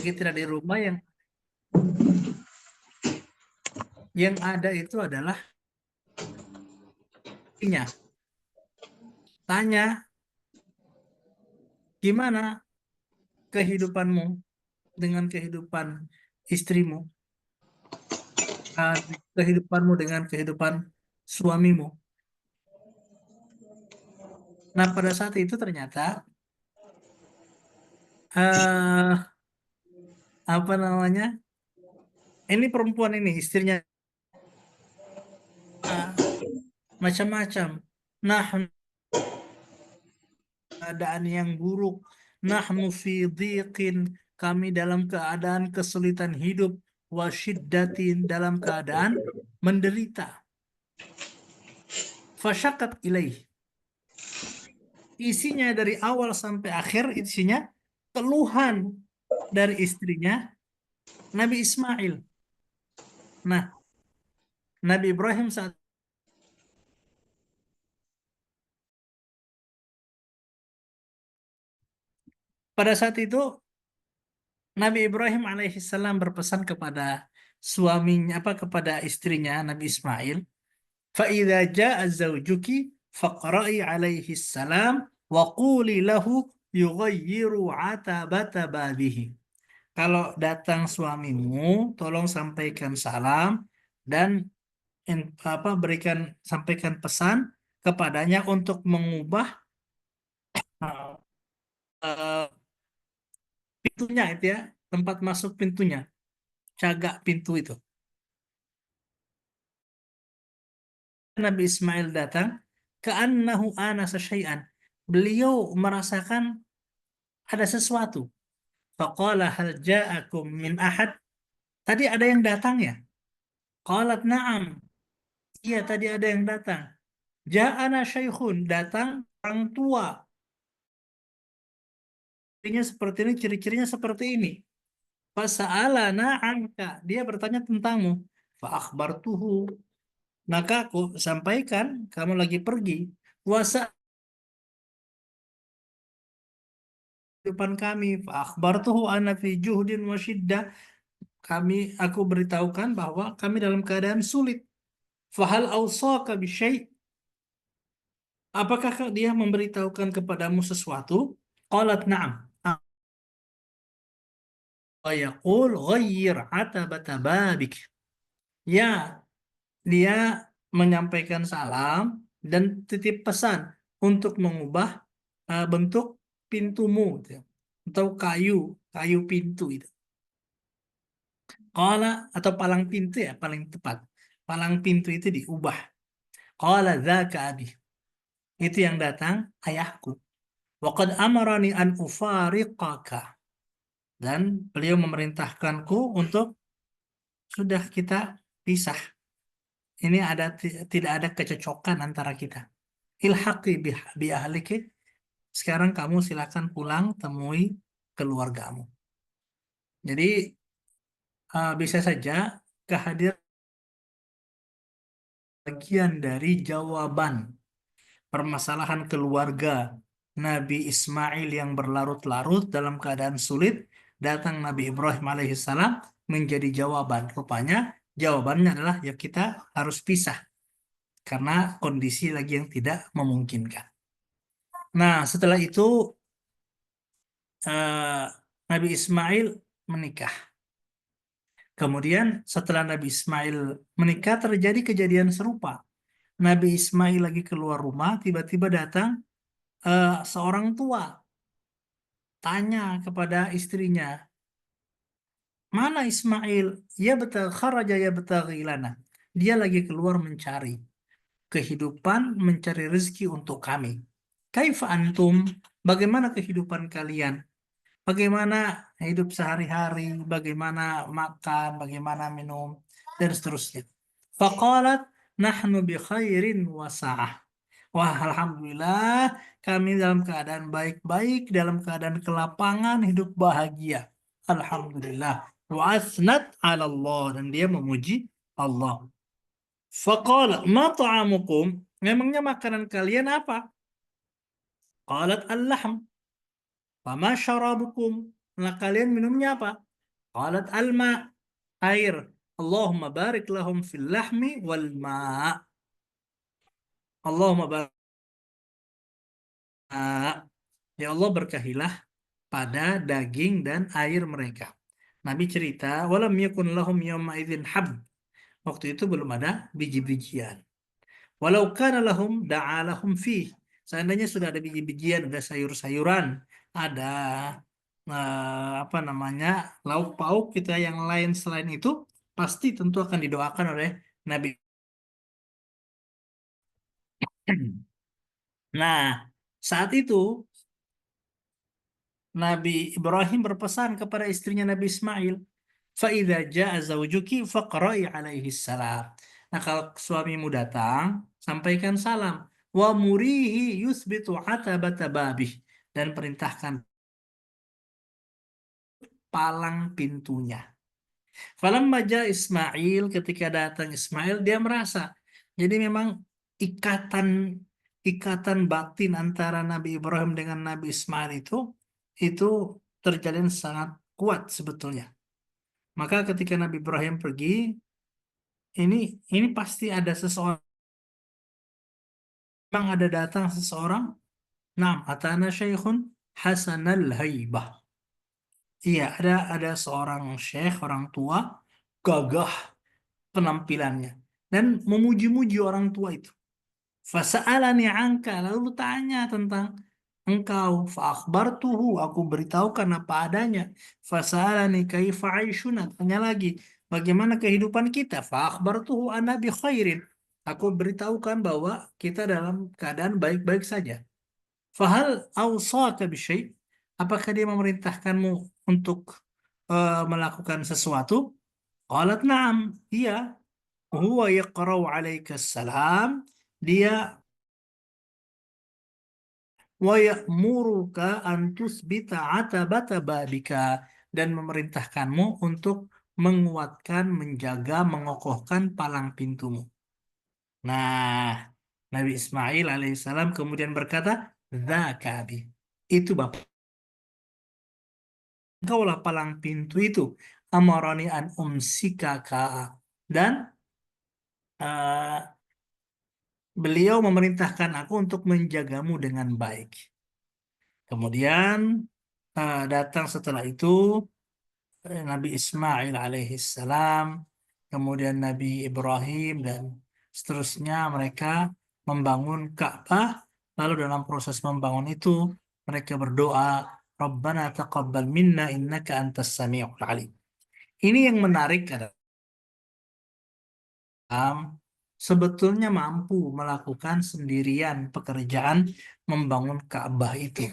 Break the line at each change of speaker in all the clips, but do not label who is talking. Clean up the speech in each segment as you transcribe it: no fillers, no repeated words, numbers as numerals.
lagi tidak di rumah, yang ada itu adalah istrinya. Tanya, gimana kehidupanmu dengan kehidupan istrimu, uh, kehidupanmu dengan kehidupan suamimu. Nah, pada saat itu ternyata apa namanya? Ini perempuan ini istrinya macam-macam. Nah, keadaan yang buruk. Nahnu fi dhiqin, kami dalam keadaan kesulitan hidup, wa syiddatin, dalam keadaan menderita. Fasyakat ilaih. Isinya dari awal sampai akhir isinya keluhan dari istrinya Nabi Ismail. Nah, Nabi Ibrahim pada saat itu Nabi Ibrahim alaihissalam berpesan kepada suaminya, kepada istrinya Nabi Ismail, fa idza jaa zawjuki faqra'i alaihi salam wa quli lahu yughayyiru atabata babihi. Kalau datang suamimu, tolong sampaikan salam dan sampaikan pesan kepadanya untuk mengubah uh, pintunya itu ya, tempat masuk pintunya, cagak pintu itu. Nabi Ismail datang, ka'annahu anasa syai'an. Beliau merasakan ada sesuatu. Faqala hal ja'akum min ahad. Tadi ada yang datang ya? Qalat na'am. Iya, tadi ada yang datang. Ja'ana syaikhun, datang orang tua. Ciri-cirinya seperti ini. Fasa'alana anka. Dia bertanya tentangmu. Fa'akhbartuhu. Maka aku sampaikan kamu lagi pergi. Wasa depan kami. Fa'akhbartuhu ana fi juhdin wa syiddah. Aku beritahukan bahwa kami dalam keadaan sulit. Fahal awsaka bisyai'. Apakah dia memberitahukan kepadamu sesuatu? Qalat na'am. Wa yaqul ghayyir atabata babik. Ya, dia menyampaikan salam dan titip pesan untuk mengubah bentuk pintumu gitu ya. Atau kayu pintu itu. Qala, atau palang pintu ya paling tepat. Palang pintu itu diubah. Qala dzaka abi. Itu yang datang ayahku. Wa qad amarani an ufariqaka. Dan beliau memerintahkanku untuk sudah kita pisah. Ini tidak ada kecocokan antara kita. Ilhaqi bi ahliki. Sekarang kamu silakan pulang temui keluargamu. Jadi bisa saja kehadiran bagian dari jawaban permasalahan keluarga Nabi Ismail yang berlarut-larut dalam keadaan sulit, datang Nabi Ibrahim alaihissalam menjadi jawaban. Rupanya jawabannya adalah ya kita harus pisah karena kondisi lagi yang tidak memungkinkan. Nah, setelah itu Nabi Ismail menikah. Kemudian setelah Nabi Ismail menikah terjadi kejadian serupa. Nabi Ismail lagi keluar rumah, tiba-tiba datang seorang tua tanya kepada istrinya, mana Ismail? Ya betul, kharaja ya betaghi lana. Dia lagi keluar mencari kehidupan, mencari rezeki untuk kami. Kaifa antum? Bagaimana kehidupan kalian? Bagaimana hidup sehari-hari? Bagaimana makan? Bagaimana minum? Dan seterusnya. Faqalat nahnu bi khairin wa sa'ah. Wah, alhamdulillah kami dalam keadaan baik-baik, dalam keadaan kelapangan, hidup bahagia. Alhamdulillah. Wa asnat 'ala Allah, dan dia memuji Allah. Faqala ma ta'amukum? Memangnya makanan kalian apa? Qalat al-lahm. Fama syarabukum? Nah, kalian minumnya apa? Qalat al-ma, air. Allahumma barik lahum fil lahmi wal ma'. Allahumma barik. Ya Allah, berkahilah pada daging dan air mereka. Nabi cerita, walam yakun lahum yawma idzin hab. Waktu itu belum ada biji-bijian. Walau kana lahum da'alahum fih. Seandainya sudah ada biji-bijian, ada sayur-sayuran, ada apa namanya, lauk pauk kita yang lain selain itu, pasti tentu akan didoakan oleh Nabi. Nah, saat itu Nabi Ibrahim berpesan kepada istrinya Nabi Ismail, "Fa'idza ja'a zawjuki faqra'i alaihi salam." Nah, kalau suamimu datang, sampaikan salam. Wa murihi yusbitu atabata babih, dan perintahkan palang pintunya. Falamma ja'a Ismail, ketika datang Ismail, dia merasa. Jadi memang ikatan ikatan batin antara Nabi Ibrahim dengan Nabi Ismail itu terjalin sangat kuat sebetulnya. Maka ketika Nabi Ibrahim pergi, ini pasti ada seseorang, memang ada datang seseorang. Naam, atana syaikhun hasanal haibah. Iya, ada seorang syekh, orang tua, gagah penampilannya dan memuji-muji orang tua itu. Fasa'alani anka, lalu tanya tentang engkau. Fa'akhbartuhu, aku beritahukan apa adanya. Fasa'alani kaifa aishuna, tanya lagi, bagaimana kehidupan kita. Fa'akhbartuhu ana bi khairin, aku beritahukan bahwa kita dalam keadaan baik-baik saja. Fahal awsaka bisyai, apakah dia memerintahkanmu untuk melakukan sesuatu? Qalat na'am, iya. Huwa yaqra'u 'alaika salam, dia wa ya'muruka an tusbita 'atabata babika, dan memerintahkanmu untuk menguatkan, menjaga, mengokohkan palang pintumu. Nah, Nabi Ismail alaihissalam kemudian berkata, "Dzaka abi." Itu Bapak. Engkaulah palang pintu itu. Amarani an umsikaka. Dan eh, beliau memerintahkan aku untuk menjagamu dengan baik. Kemudian datang setelah itu Nabi Ismail alaihissalam, kemudian Nabi Ibrahim dan seterusnya, mereka membangun Ka'bah. Lalu dalam proses membangun itu mereka berdoa, Rabbana taqabbal minna innaka antas sami'ul alim. Ini yang menarik adalah Islam sebetulnya mampu melakukan sendirian pekerjaan membangun Ka'bah itu.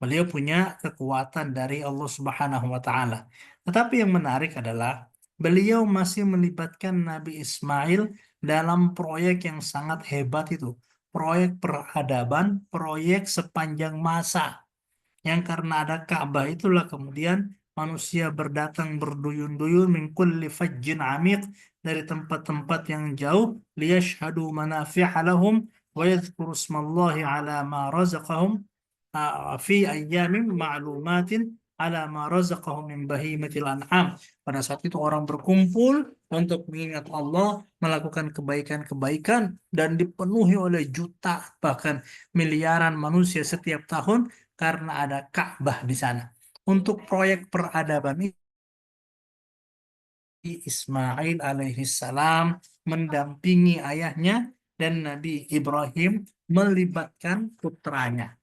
Beliau punya kekuatan dari Allah Subhanahu wa taala. Tetapi yang menarik adalah beliau masih melibatkan Nabi Ismail dalam proyek yang sangat hebat itu. Proyek peradaban, proyek sepanjang masa, yang karena ada Ka'bah itulah kemudian manusia berdatang berduyun-duyun min kulli fajjin amiq, dari tempat-tempat yang jauh, liyashhadu manafi'a lahum wa yadhkuru ismallahi ala ma razaqahum fi ayyamin ma'lumatin ala ma razaqahum min bahimatil an'am. Pada saat itu orang berkumpul untuk mengingat Allah, melakukan kebaikan-kebaikan, dan dipenuhi oleh juta bahkan miliaran manusia setiap tahun karena ada Ka'bah di sana. Untuk proyek peradaban ini, Ismail alaihissalam mendampingi ayahnya dan Nabi Ibrahim melibatkan putranya.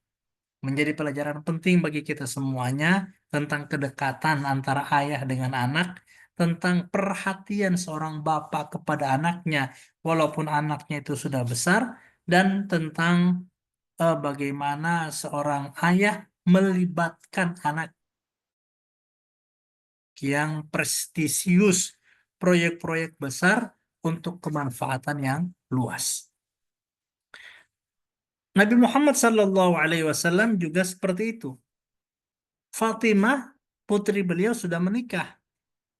Menjadi pelajaran penting bagi kita semuanya tentang kedekatan antara ayah dengan anak, tentang perhatian seorang bapak kepada anaknya walaupun anaknya itu sudah besar, dan tentang bagaimana seorang ayah melibatkan anak yang prestisius, proyek-proyek besar untuk kemanfaatan yang luas. Nabi Muhammad SAW juga seperti itu. Fatimah, putri beliau, sudah menikah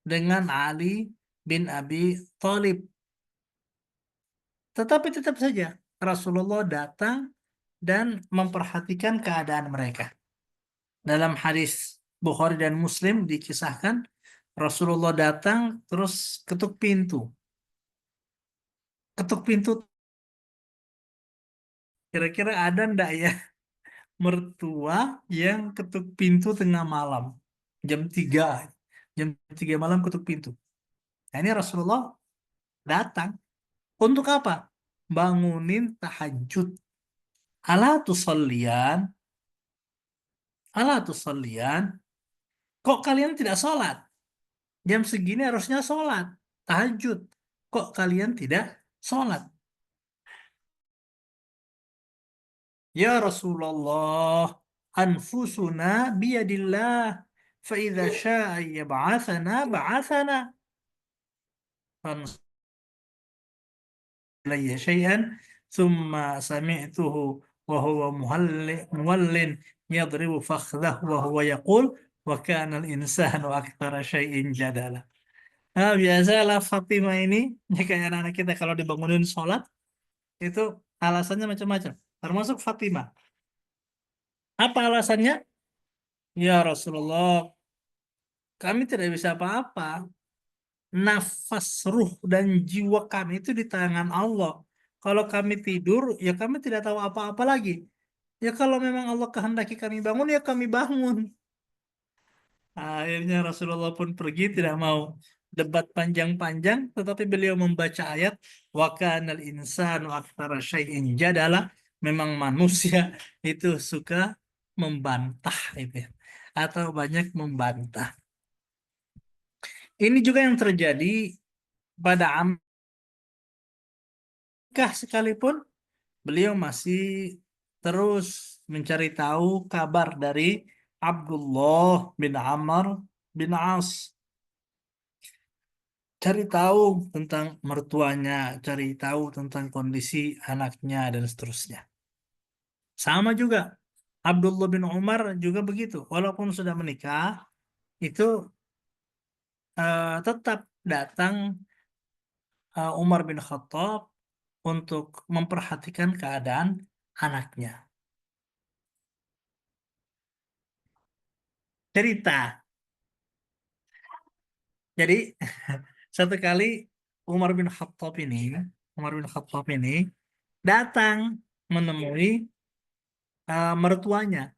dengan Ali bin Abi Thalib. Tetapi tetap saja Rasulullah datang dan memperhatikan keadaan mereka. Dalam hadis Bukhari dan Muslim dikisahkan, Rasulullah datang terus ketuk pintu. Ketuk pintu, kira-kira ada ndak ya mertua yang ketuk pintu tengah malam? Jam 3, Jam 3 malam ketuk pintu. Nah, ini Rasulullah datang. Untuk apa? Bangunin tahajud. Ala tusallian, ala tusallian. Kok kalian tidak sholat? Jam segini harusnya sholat. Tahajud. Kok kalian tidak sholat? Ya Rasulullah, anfusuna biyadillah. Fa'idha sya'a yab'athana ba'athana. Fansalaya syai'an. Thumma sami'tuhu wa huwa muwallin yadribu fakhdah wa huwa yaqul wa kana al-insanu aktsara syai'in jadala. Nah, biasalah Fatimah ini, ya kayak anak-anak kita kalau dibangunin sholat, itu alasannya macam-macam. Termasuk Fatimah. Apa alasannya? Ya Rasulullah, kami tidak bisa apa-apa. Nafas, ruh, dan jiwa kami itu di tangan Allah. Kalau kami tidur, ya kami tidak tahu apa-apa lagi. Ya kalau memang Allah kehendaki kami bangun, ya kami bangun. Akhirnya Rasulullah pun pergi, tidak mau debat panjang-panjang, tetapi beliau membaca ayat wa kanal insanu aktsara syai'in jadala. Memang manusia itu suka membantah itu ya. Atau banyak membantah. Ini juga yang terjadi pada Amkah sekalipun beliau masih terus mencari tahu kabar dari Abdullah bin Amr bin As. Cari tahu tentang mertuanya, cari tahu tentang kondisi anaknya, dan seterusnya. Sama juga, Abdullah bin Umar juga begitu. Walaupun sudah menikah, itu tetap datang Umar bin Khattab untuk memperhatikan keadaan anaknya. Cerita. Jadi, satu kali Umar bin Khattab ini, Umar bin Khattab ini datang menemui mertuanya,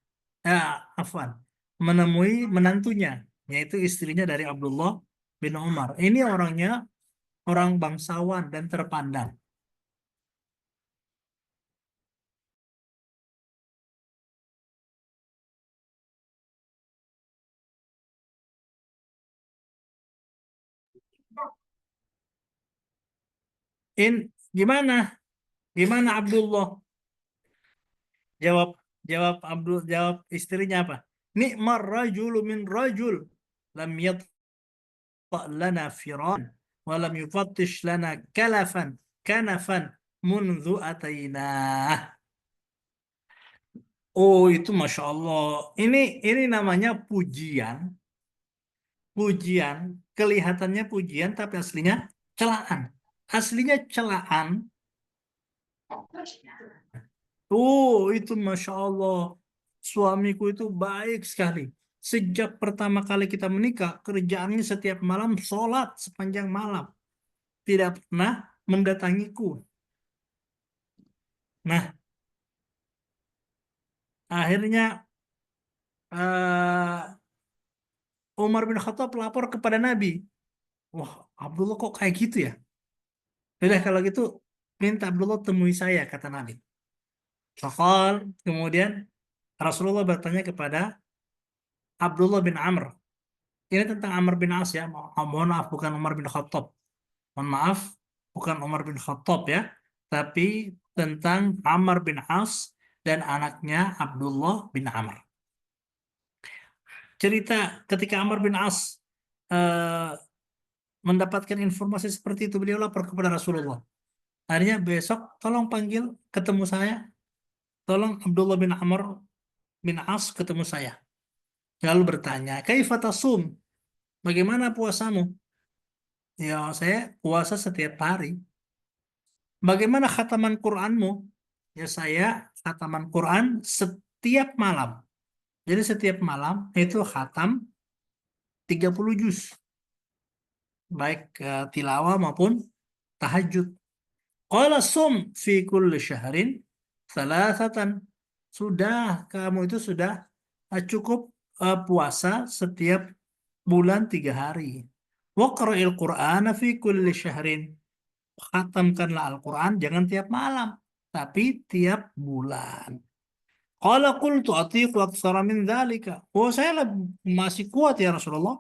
afwan, menemui menantunya, yaitu istrinya dari Abdullah bin Umar. Ini orangnya orang bangsawan dan terpandang. Gimana? Gimana Abdullah? Jawab, jawab istrinya apa? Ni'mar rajulu min rajul lam lana firan wa lam yufattish lana kanafan mundu atainah. Oh, itu Masya Allah. Ini namanya pujian. Pujian, kelihatannya pujian, tapi aslinya celaan. Aslinya celaan. Oh, itu Masya Allah. Suamiku itu baik sekali. Sejak pertama kali kita menikah, kerjaannya setiap malam sholat sepanjang malam. Tidak pernah mendatangiku. Nah, akhirnya eh, Umar bin Khattab lapor kepada Nabi. Wah, Abdullah kok kayak gitu ya? Udah kalau gitu, minta Abdullah temui saya, kata Nabi. Fakal, kemudian Rasulullah bertanya kepada Abdullah bin Amr. Ini tentang Amr bin As ya. Mohon maaf, bukan Umar bin Khattab. Mohon maaf, bukan Umar bin Khattab ya. Tapi tentang Amr bin As dan anaknya Abdullah bin Amr. Cerita ketika Amr bin As eh, mendapatkan informasi seperti itu, beliau lapor kepada Rasulullah. Akhirnya besok tolong panggil ketemu saya. Tolong Abdullah bin Amr bin As ketemu saya. Lalu bertanya, "Kaifa tasum? Bagaimana puasamu?" Ya, saya puasa setiap hari. Bagaimana khataman Qur'anmu? Ya, saya khataman Quran setiap malam. Jadi setiap malam itu khatam 30 juz. baik tilawah maupun tahajud. Qala sum fi kulli syahrin salasatan. Sudah, kamu itu sudah cukup puasa setiap bulan 3 hari. Waqra'il Qur'ana fi kulli syahrin. Khatamkanlah Al-Quran jangan tiap malam, tapi tiap bulan. Qala qultu atiqu aktsara min dzalika. Oh, saya masih kuat ya Rasulullah,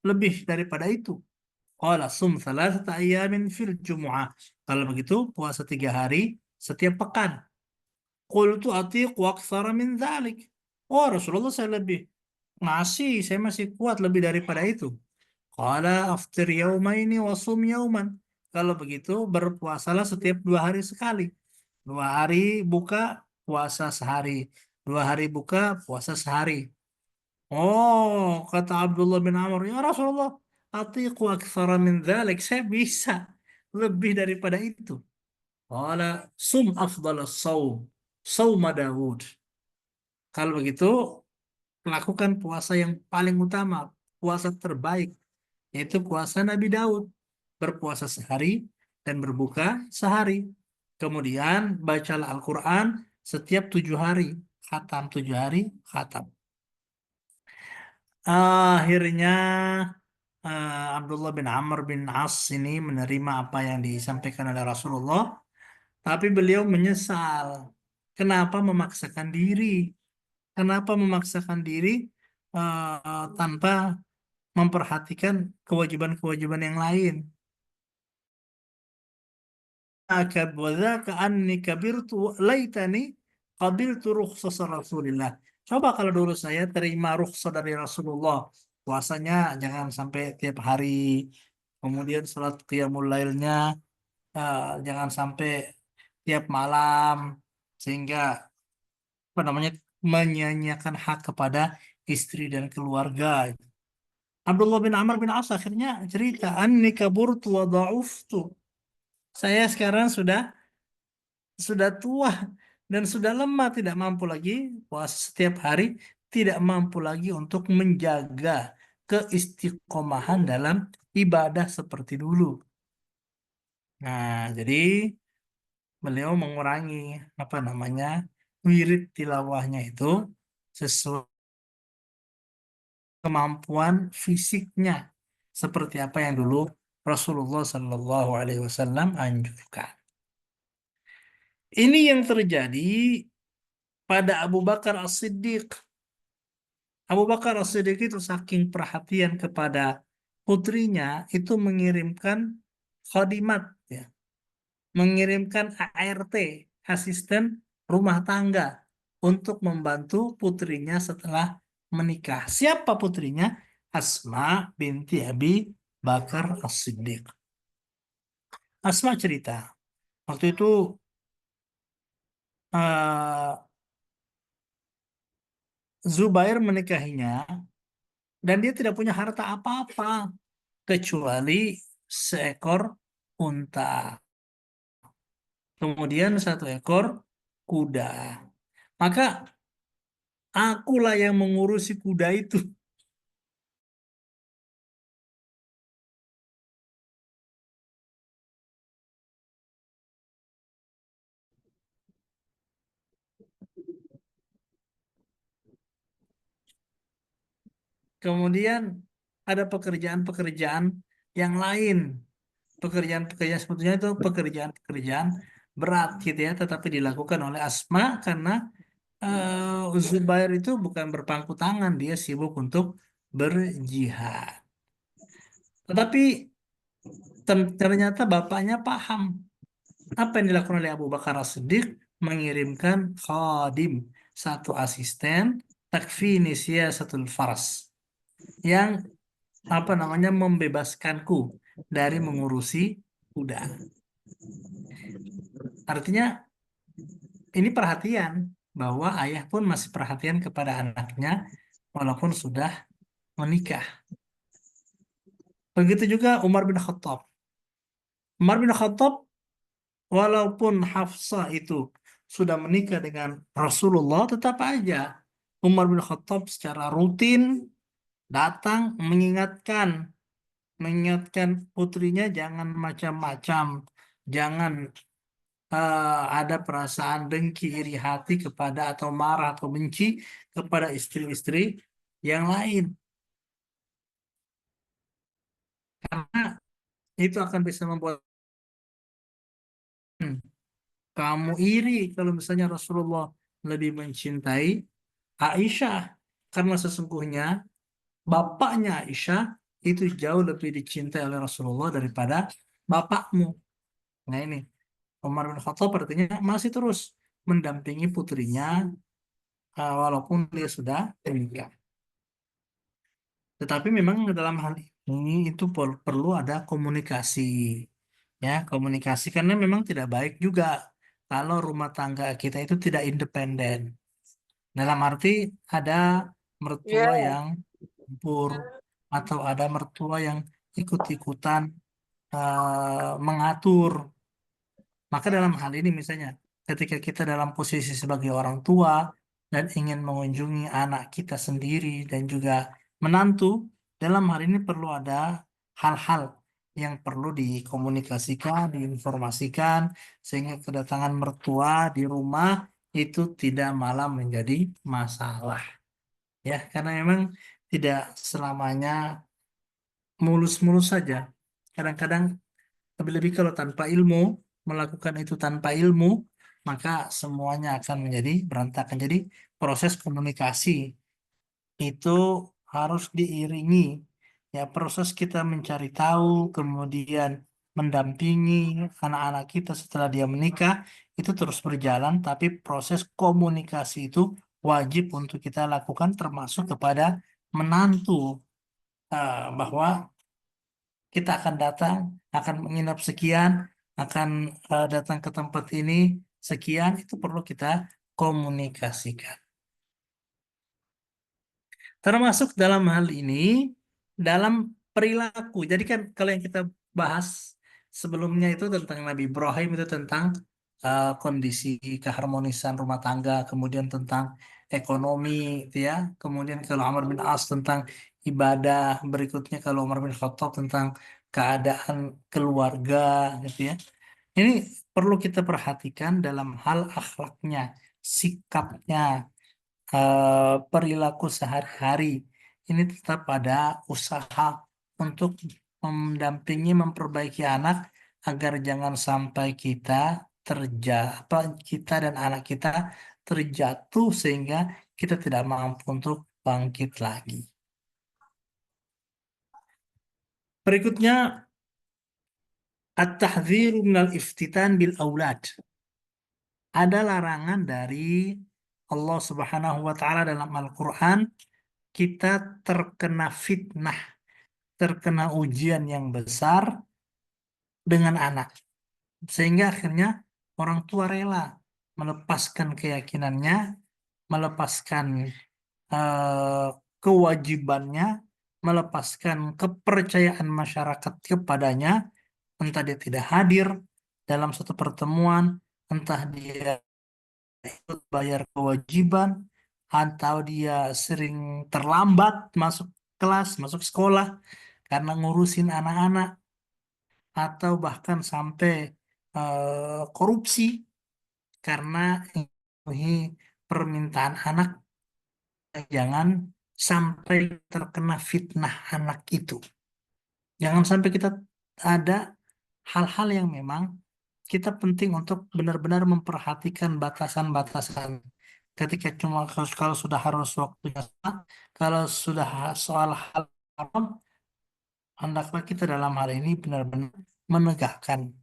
lebih daripada itu. Qala sum thalathata ayamin fil jumu'ah. Kalau begitu puasa 3 hari setiap pekan. Qultu atiqu aktsara min dzalik. Oh Rasulullah, saya lebih saya masih kuat lebih daripada itu. Qala aftir yaumaini wa sum yauman. Kalau begitu berpuasalah setiap 2 hari sekali. 2 hari buka, puasa sehari. 2 hari buka, puasa sehari. Oh, kata Abdullah bin Amr, ya Rasulullah, atiqu aktsara min dzalik. Saya bisa lebih daripada itu. Qala sum afdalus saum, sauma Daud. Kalau begitu, lakukan puasa yang paling utama, puasa terbaik, yaitu puasa Nabi Daud. Berpuasa sehari dan berbuka sehari. Kemudian bacalah Al-Quran setiap 7 hari. Khatam 7 hari, khatam. Akhirnya Abdullah bin Amr bin As ini menerima apa yang disampaikan oleh Rasulullah, tapi beliau menyesal. Kenapa memaksakan diri? Kenapa memaksakan diri tanpa memperhatikan kewajiban-kewajiban yang lain? Akabwadaka anni kabirtu laitani qabiltu rukhsas Rasulillah. Coba kalau dulu saya terima rukhsah dari Rasulullah, puasanya jangan sampai tiap hari, kemudian salat qiyamul lailnya jangan sampai tiap malam, sehingga apa namanya menyia-nyiakan hak kepada istri dan keluarga. Abdullah bin Amr bin As akhirnya cerita, anni kaburtu wa da'uftu. Saya sekarang sudah tua dan sudah lemah, tidak mampu lagi puasa setiap hari, tidak mampu lagi untuk menjaga keistiqomahan dalam ibadah seperti dulu. Nah, jadi beliau mengurangi apa namanya wirid tilawahnya itu sesuai kemampuan fisiknya, seperti apa yang dulu Rasulullah Shallallahu Alaihi Wasallam anjurkan. Ini yang terjadi pada Abu Bakar As-Siddiq. Abu Bakar As-Siddiq itu saking perhatian kepada putrinya, itu mengirimkan khadimat, ya, mengirimkan ART, asisten rumah tangga, untuk membantu putrinya setelah menikah. Siapa putrinya? Asma binti Abi Bakar As-Siddiq. Asma cerita, waktu itu eh, Zubair menikahinya dan dia tidak punya harta apa-apa kecuali seekor unta, kemudian 1 ekor kuda. Maka akulah yang mengurusi kuda itu. Kemudian ada pekerjaan-pekerjaan yang lain. Pekerjaan-pekerjaan sebetulnya itu pekerjaan-pekerjaan berat gitu ya, tetapi dilakukan oleh Asma karena Zubair itu bukan berpangku tangan, dia sibuk untuk berjihad. Tetapi ternyata bapaknya paham apa yang dilakukan oleh Abu Bakar As-Siddiq, mengirimkan khadim, 1 asisten takfini siyasatul faras, yang apa namanya membebaskanku dari mengurusi kuda. Artinya ini perhatian bahwa ayah pun masih perhatian kepada anaknya walaupun sudah menikah. Begitu juga Umar bin Khattab. Umar bin Khattab walaupun Hafsah itu sudah menikah dengan Rasulullah, tetap aja Umar bin Khattab secara rutin datang mengingatkan mengingatkan putrinya jangan macam-macam, jangan ada perasaan dengki, iri hati kepada atau marah atau benci kepada istri-istri yang lain. Karena itu akan bisa membuat kamu iri kalau misalnya Rasulullah lebih mencintai Aisyah. Karena sesungguhnya bapaknya Aisyah itu jauh lebih dicintai oleh Rasulullah daripada bapakmu. Nah ini, Umar bin Khattab artinya masih terus mendampingi putrinya walaupun dia sudah menikah. Tetapi memang dalam hal ini itu perlu ada komunikasi. Ya, komunikasi karena memang tidak baik juga kalau rumah tangga kita itu tidak independen. Dalam arti ada mertua
Ya.
yang campur atau ada mertua yang ikut-ikutan mengatur. Maka dalam hal ini misalnya ketika kita dalam posisi sebagai orang tua dan ingin mengunjungi anak kita sendiri dan juga menantu, dalam hal ini perlu ada hal-hal yang perlu dikomunikasikan, diinformasikan sehingga kedatangan mertua di rumah itu tidak malah menjadi masalah. Ya, karena memang tidak selamanya mulus-mulus saja. Kadang-kadang lebih-lebih kalau tanpa ilmu, melakukan itu tanpa ilmu, maka semuanya akan menjadi berantakan. Jadi proses komunikasi itu harus diiringi. Ya, proses kita mencari tahu, kemudian mendampingi anak-anak kita setelah dia menikah, itu terus berjalan, tapi proses komunikasi itu wajib untuk kita lakukan termasuk kepada menantu. Bahwa kita akan datang, akan menginap sekian, akan datang ke tempat ini sekian, itu perlu kita komunikasikan. Termasuk dalam hal ini, dalam perilaku. Jadi kan kalau yang kita bahas sebelumnya itu tentang Nabi Ibrahim itu tentang kondisi keharmonisan rumah tangga, kemudian tentang ekonomi, gitu ya. Kemudian kalau Amr bin As tentang ibadah, berikutnya kalau Umar bin Khattab tentang keadaan keluarga, gitu ya. Ini perlu kita perhatikan dalam hal akhlaknya, sikapnya, perilaku sehari-hari. Ini tetap ada usaha untuk mendampingi, memperbaiki anak agar jangan sampai kita kita dan anak kita terjatuh sehingga kita tidak mampu untuk bangkit lagi. Berikutnya, at-tahdzir minal iftitan bil aulad. Ada larangan dari Allah Subhanahu wa taala dalam Al-Qur'an kita terkena fitnah, terkena ujian yang besar dengan anak. Sehingga akhirnya orang tua rela melepaskan keyakinannya, melepaskan eh, kewajibannya, melepaskan kepercayaan masyarakat kepadanya, entah dia tidak hadir dalam suatu pertemuan, entah dia ikut bayar kewajiban, atau dia sering terlambat masuk kelas, masuk sekolah karena ngurusin anak-anak, atau bahkan sampai korupsi karena memenuhi permintaan anak. Jangan sampai terkena fitnah anak itu. Jangan sampai kita ada hal-hal yang memang kita penting untuk benar-benar memperhatikan batasan-batasan. Ketika cuma kalau sudah harus waktunya salat, kalau sudah soal hal haram, hendaklah kita dalam hal ini benar-benar menegakkan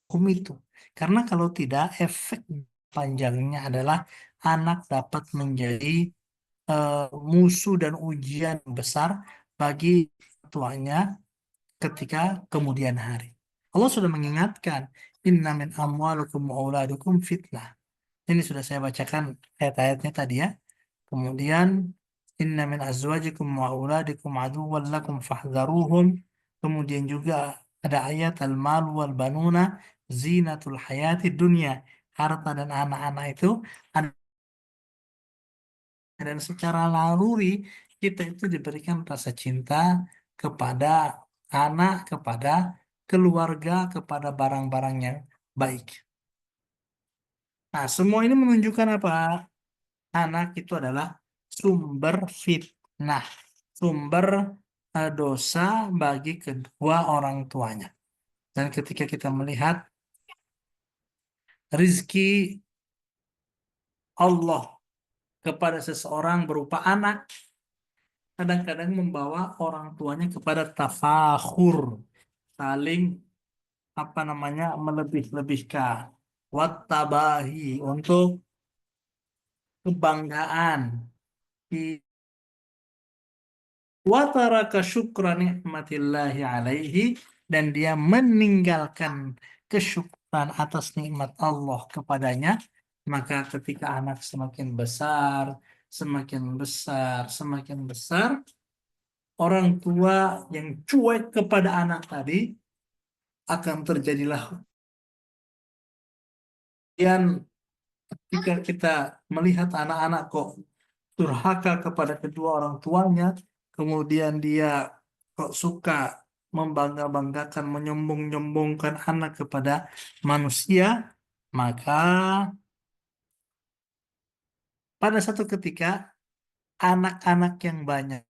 hukum itu. Karena kalau tidak, efek panjangnya adalah anak dapat menjadi eh, musuh dan ujian besar bagi tuanya ketika kemudian hari. Allah sudah mengingatkan, Inna min amwalukum wa auladukum fitnah. Ini sudah saya bacakan ayat-ayatnya tadi ya. Kemudian, Inna min azwajikum wa auladikum aduwwan lakum fahdharuhum. Kemudian juga ada ayat al-mal wal banuna zinatul hayati dunya. Harta dan anak-anak itu ada, dan secara naluri kita itu diberikan rasa cinta kepada anak kepada keluarga, kepada barang-barang yang baik. Nah, semua ini menunjukkan apa? Anak itu adalah sumber fitnah, sumber dosa bagi kedua orang tuanya. Dan ketika kita melihat rizki Allah kepada seseorang berupa anak, kadang-kadang membawa orang tuanya kepada tafakhur, saling apa namanya melebih-lebihkan, wattabahi untuk kebanggaan, wa taraka syukra nikmatillahi alaihi, dan dia meninggalkan kesyukuran atas nikmat Allah kepadanya. Maka ketika anak semakin besar, semakin besar, semakin besar, orang tua yang cuek kepada anak tadi akan terjadilah. Kemudian jika kita melihat anak-anak kok durhaka kepada kedua orang tuanya, kemudian dia kok suka membangga-banggakan, menyombong-nyombongkan anak kepada manusia, maka pada satu ketika anak-anak yang banyak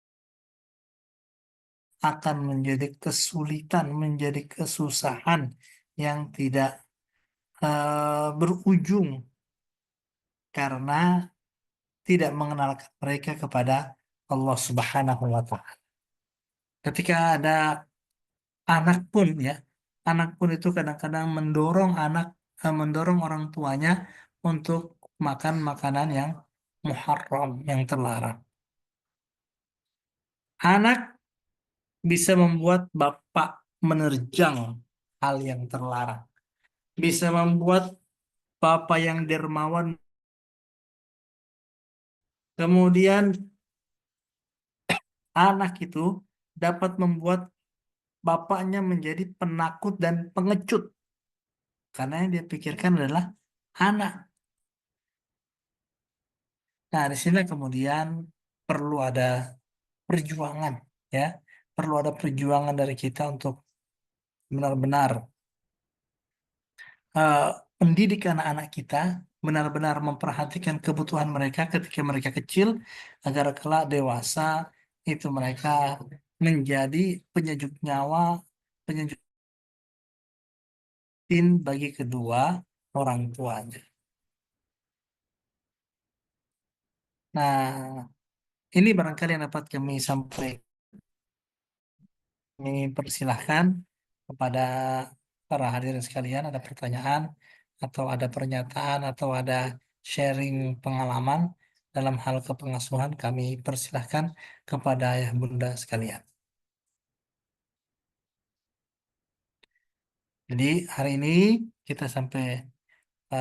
akan menjadi kesulitan, menjadi kesusahan yang tidak berujung karena tidak mengenalkan mereka kepada Allah Subhanahu wa Ta'ala. Ketika ada anak pun ya, anak pun itu kadang-kadang mendorong orang tuanya untuk makan makanan yang muharram, yang terlarang. Anak bisa membuat bapak menerjang hal yang terlarang, bisa membuat bapak yang dermawan, kemudian anak itu dapat membuat bapaknya menjadi penakut dan pengecut karena yang dia pikirkan adalah anak. Nah, di sini kemudian perlu ada perjuangan, ya, perlu ada perjuangan dari kita untuk benar-benar eh, mendidik anak-anak kita, benar-benar memperhatikan kebutuhan mereka ketika mereka kecil, agar kelak dewasa itu mereka menjadi penyejuk nyawa, penyejuk tin bagi kedua orang tuanya. Nah, ini barangkali yang dapat kami sampaikan. Kami persilahkan kepada para hadirin sekalian, ada pertanyaan atau ada pernyataan atau ada sharing pengalaman dalam hal kepengasuhan, kami persilahkan kepada ayah bunda sekalian. Jadi hari ini kita sampai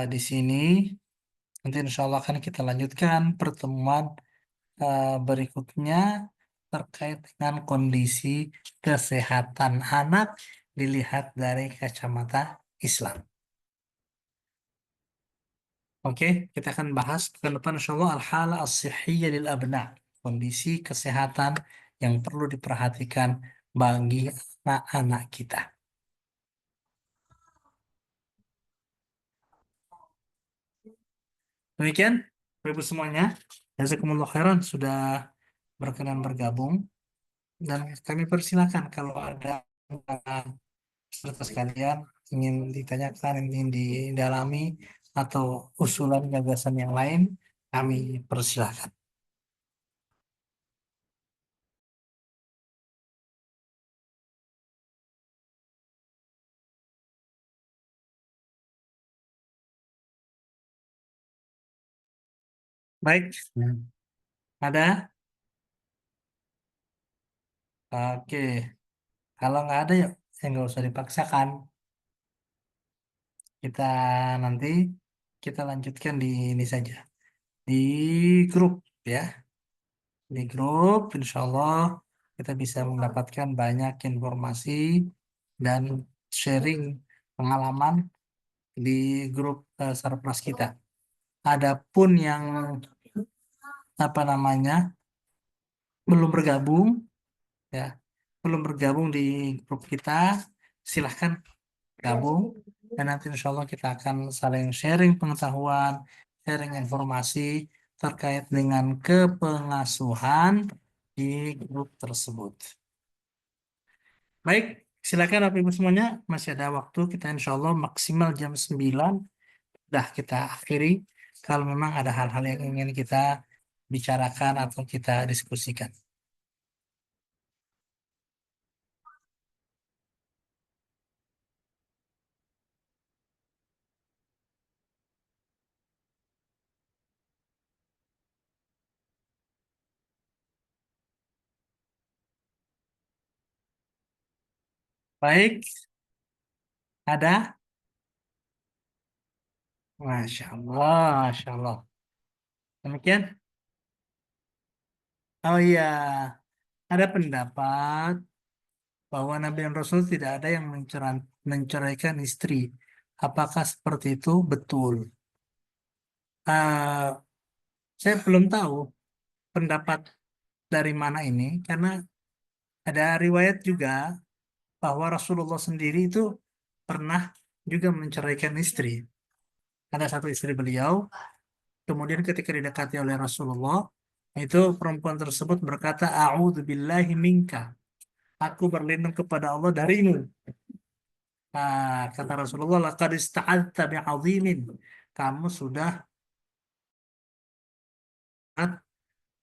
di sini. Nanti insya Allah akan kita lanjutkan pertemuan berikutnya terkait dengan kondisi kesehatan anak dilihat dari kacamata Islam. Oke, kita akan bahas ke depan insya Allah al-hala as-sihhiyya lil abna, kondisi kesehatan yang perlu diperhatikan bagi anak-anak kita. Demikian, Bapak Ibu semuanya, jazakumullah khairan sudah berkenan bergabung, dan kami persilakan kalau ada peserta sekalian ingin ditanyakan, ingin didalami, atau usulan gagasan yang lain, kami persilahkan. Baik, ada? Oke, kalau nggak ada ya nggak usah dipaksakan. Kita nanti kita lanjutkan di ini saja, di grup ya. Di grup, insya Allah kita bisa mendapatkan banyak informasi dan sharing pengalaman di grup Sarpras kita. Adapun yang apa namanya belum bergabung, ya, belum bergabung di grup kita, silahkan gabung. Dan nanti insya Allah kita akan saling sharing pengetahuan, sharing informasi terkait dengan kepengasuhan di grup tersebut. Baik, silakan Bapak Ibu semuanya, masih ada waktu, kita insya Allah maksimal jam 9, dah kita akhiri. Kalau memang ada hal-hal yang ingin kita bicarakan atau kita diskusikan. Baik, ada? Masya Allah, Masya Allah. Demikian? Oh iya, ada pendapat bahwa Nabi dan Rasul tidak ada yang menceraikan istri. Apakah seperti itu? Betul. Eh, saya belum tahu pendapat dari mana ini, karena ada riwayat juga bahwa Rasulullah sendiri itu pernah juga menceraikan istri. Ada satu istri beliau, kemudian ketika didekati oleh Rasulullah, itu perempuan tersebut berkata, A'udzubillahi minka. Aku berlindung kepada Allah darimu. Nah, kata Rasulullah, laqad ista'adta bi'azimin. Kamu sudah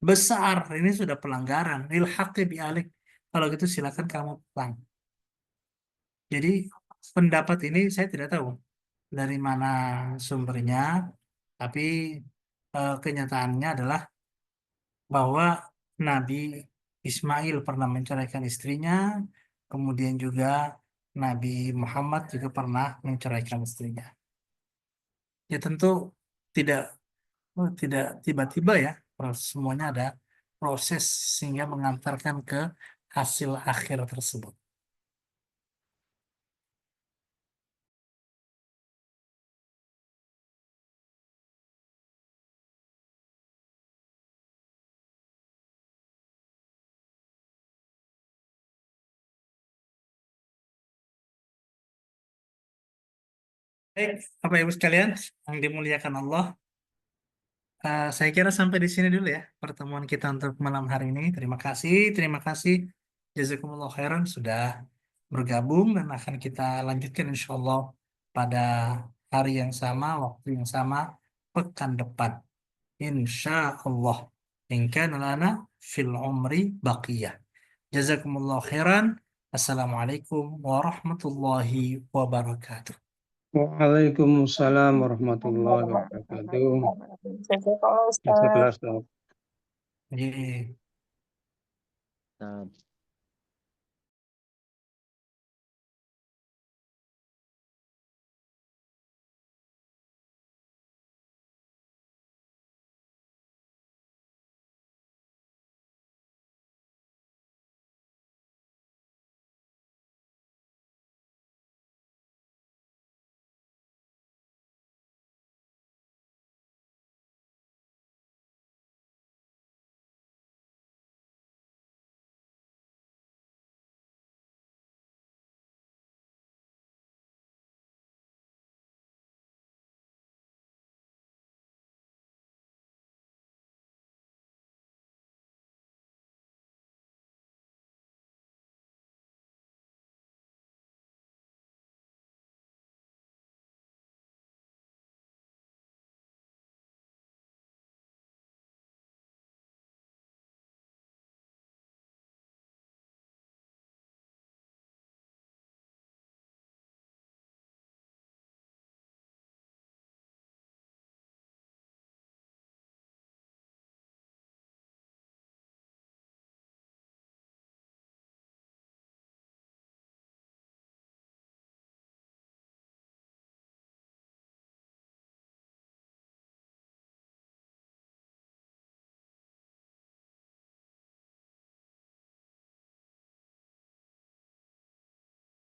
besar, ini sudah pelanggaran. Ilhaqi bi'alik. Kalau gitu silakan kamu pulang. Jadi pendapat ini saya tidak tahu dari mana sumbernya, tapi kenyataannya adalah bahwa Nabi Ismail pernah menceraikan istrinya, kemudian juga Nabi Muhammad juga pernah menceraikan istrinya. Ya tentu tidak tidak tiba-tiba ya, semuanya ada proses sehingga mengantarkan ke hasil akhir tersebut. Baik, Bapak Ibu sekalian yang dimuliakan Allah, saya kira sampai di sini dulu ya pertemuan kita untuk malam hari ini. Terima kasih, jazakumullah khairan sudah bergabung dan akan kita lanjutkan insya Allah pada hari yang sama, waktu yang sama, pekan depan. Insya Allah. In kana lana fil umri baqiyah. Jazakumullah khairan. Assalamualaikum warahmatullahi wabarakatuh.
Waalaikumsalam warahmatullahi wabarakatuh.
Jazakallah Ustaz.
Masterclass, Dok.
Ye.
Nah,